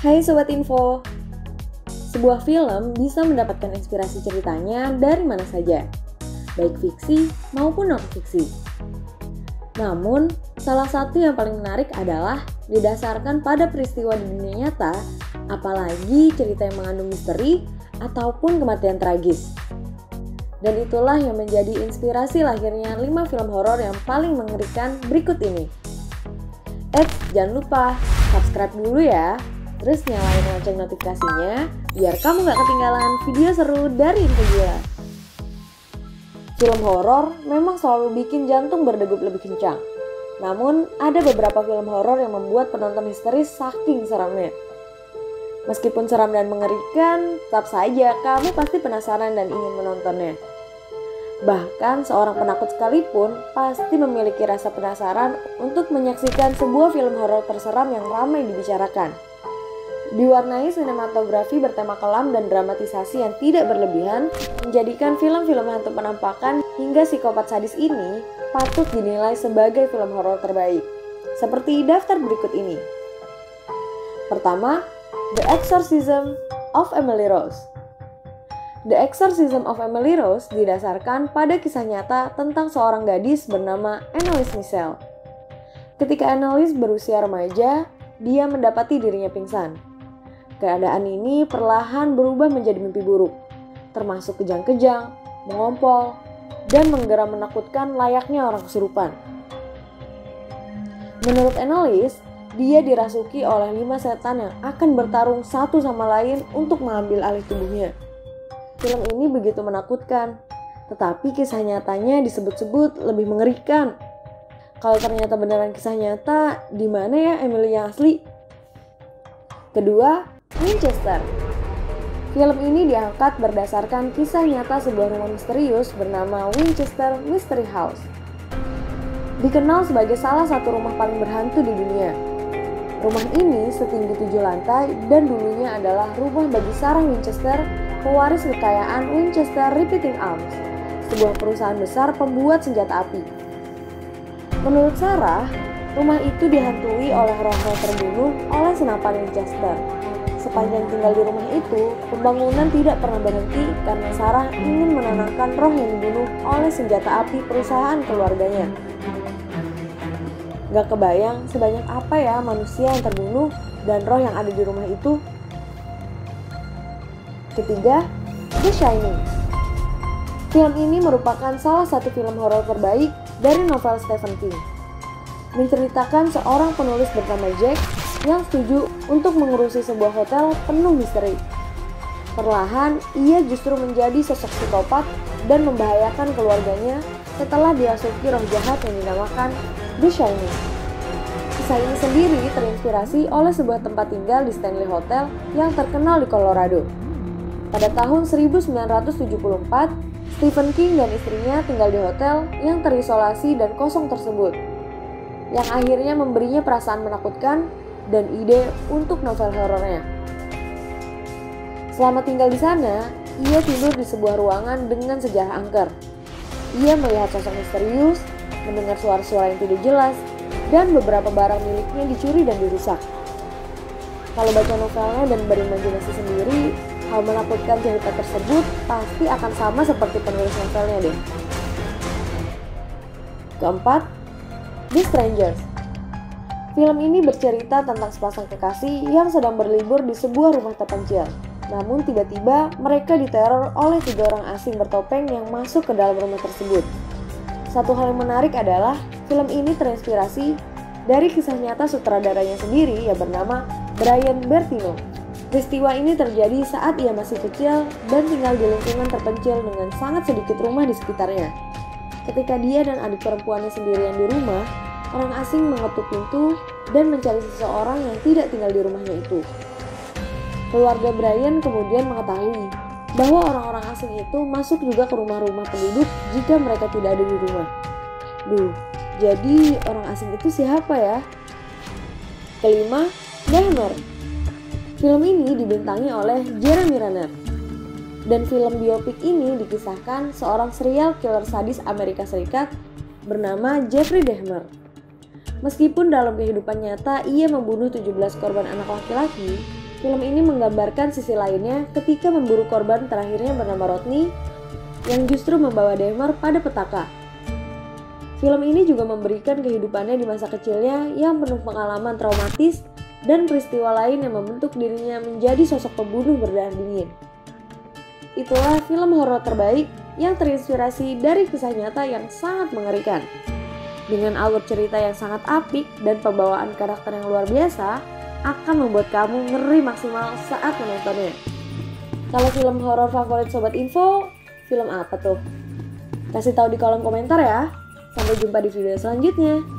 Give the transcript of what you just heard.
Hai Sobat Info, sebuah film bisa mendapatkan inspirasi ceritanya dari mana saja, baik fiksi maupun non-fiksi. Namun, salah satu yang paling menarik adalah didasarkan pada peristiwa di dunia nyata, apalagi cerita yang mengandung misteri ataupun kematian tragis. Dan itulah yang menjadi inspirasi lahirnya 5 film horor yang paling mengerikan berikut ini. Jangan lupa subscribe dulu ya, terus nyalain lonceng notifikasinya biar kamu gak ketinggalan video seru dari Info Gila. Film horor memang selalu bikin jantung berdegup lebih kencang. Namun ada beberapa film horor yang membuat penonton histeris saking seramnya. Meskipun seram dan mengerikan, tetap saja kamu pasti penasaran dan ingin menontonnya. Bahkan seorang penakut sekalipun pasti memiliki rasa penasaran untuk menyaksikan sebuah film horor terseram yang ramai dibicarakan. Diwarnai sinematografi bertema kelam dan dramatisasi yang tidak berlebihan, menjadikan film-film hantu penampakan hingga psikopat sadis ini patut dinilai sebagai film horor terbaik. Seperti daftar berikut ini. Pertama, The Exorcism of Emily Rose. The Exorcism of Emily Rose didasarkan pada kisah nyata tentang seorang gadis bernama Anneliese Michel. Ketika Anneliese berusia remaja, dia mendapati dirinya pingsan. Keadaan ini perlahan berubah menjadi mimpi buruk, termasuk kejang-kejang, mengompol, dan menggeram menakutkan layaknya orang kesurupan. Menurut Anneliese, dia dirasuki oleh 5 setan yang akan bertarung satu sama lain untuk mengambil alih tubuhnya. Film ini begitu menakutkan, tetapi kisah nyatanya disebut-sebut lebih mengerikan. Kalau ternyata beneran kisah nyata, di mana ya Emily yang asli? Kedua, Winchester. Film ini diangkat berdasarkan kisah nyata sebuah rumah misterius bernama Winchester Mystery House. Dikenal sebagai salah satu rumah paling berhantu di dunia. Rumah ini setinggi 7 lantai dan dulunya adalah rumah bagi Sarah Winchester, pewaris kekayaan Winchester Repeating Arms, sebuah perusahaan besar pembuat senjata api. Menurut Sarah, rumah itu dihantui oleh roh-roh terbunuh oleh senapan Winchester. Sepanjang tinggal di rumah itu, pembangunan tidak pernah berhenti karena Sarah ingin menenangkan roh yang dibunuh oleh senjata api perusahaan keluarganya. Gak kebayang sebanyak apa ya manusia yang terbunuh dan roh yang ada di rumah itu. Ketiga, The Shining. Film ini merupakan salah satu film horor terbaik dari novel Stephen King. Menceritakan seorang penulis bernama Jack yang setuju untuk mengurusi sebuah hotel penuh misteri. Perlahan, ia justru menjadi sosok psikopat dan membahayakan keluarganya setelah dirasuki roh jahat yang dinamakan The Shining. Kisah ini sendiri terinspirasi oleh sebuah tempat tinggal di Stanley Hotel yang terkenal di Colorado. Pada tahun 1974, Stephen King dan istrinya tinggal di hotel yang terisolasi dan kosong tersebut, yang akhirnya memberinya perasaan menakutkan dan ide untuk novel horornya. Selama tinggal di sana, ia tidur di sebuah ruangan dengan sejarah angker. Ia melihat sosok misterius, mendengar suara-suara yang tidak jelas, dan beberapa barang miliknya dicuri dan dirusak. Kalau baca novelnya dan berimajinasi sendiri, hal menakutkan cerita tersebut pasti akan sama seperti penulis novelnya deh. Keempat, The Strangers. Film ini bercerita tentang sepasang kekasih yang sedang berlibur di sebuah rumah terpencil. Namun tiba-tiba mereka diteror oleh 3 orang asing bertopeng yang masuk ke dalam rumah tersebut. Satu hal yang menarik adalah film ini terinspirasi dari kisah nyata sutradaranya sendiri yang bernama Brian Bertino. Peristiwa ini terjadi saat ia masih kecil dan tinggal di lingkungan terpencil dengan sangat sedikit rumah di sekitarnya. Ketika dia dan adik perempuannya sendirian di rumah, orang asing mengetuk pintu dan mencari seseorang yang tidak tinggal di rumahnya itu. Keluarga Brian kemudian mengetahui bahwa orang-orang asing itu masuk juga ke rumah-rumah penduduk jika mereka tidak ada di rumah. Jadi orang asing itu siapa ya? Kelima, Dahmer. Film ini dibintangi oleh Jeremy Renner. Dan film biopik ini dikisahkan seorang serial killer sadis Amerika Serikat bernama Jeffrey Dahmer. Meskipun dalam kehidupan nyata ia membunuh 17 korban anak laki-laki, Film ini menggambarkan sisi lainnya ketika memburu korban terakhirnya bernama Rodney yang justru membawa Dahmer pada petaka. Film ini juga memberikan kehidupannya di masa kecilnya yang penuh pengalaman traumatis dan peristiwa lain yang membentuk dirinya menjadi sosok pembunuh berdarah dingin. Itulah film horor terbaik yang terinspirasi dari kisah nyata yang sangat mengerikan. Dengan alur cerita yang sangat apik dan pembawaan karakter yang luar biasa, akan membuat kamu ngeri maksimal saat menontonnya. Kalau film horor favorit Sobat Info, film apa tuh? Kasih tahu di kolom komentar ya. Sampai jumpa di video selanjutnya.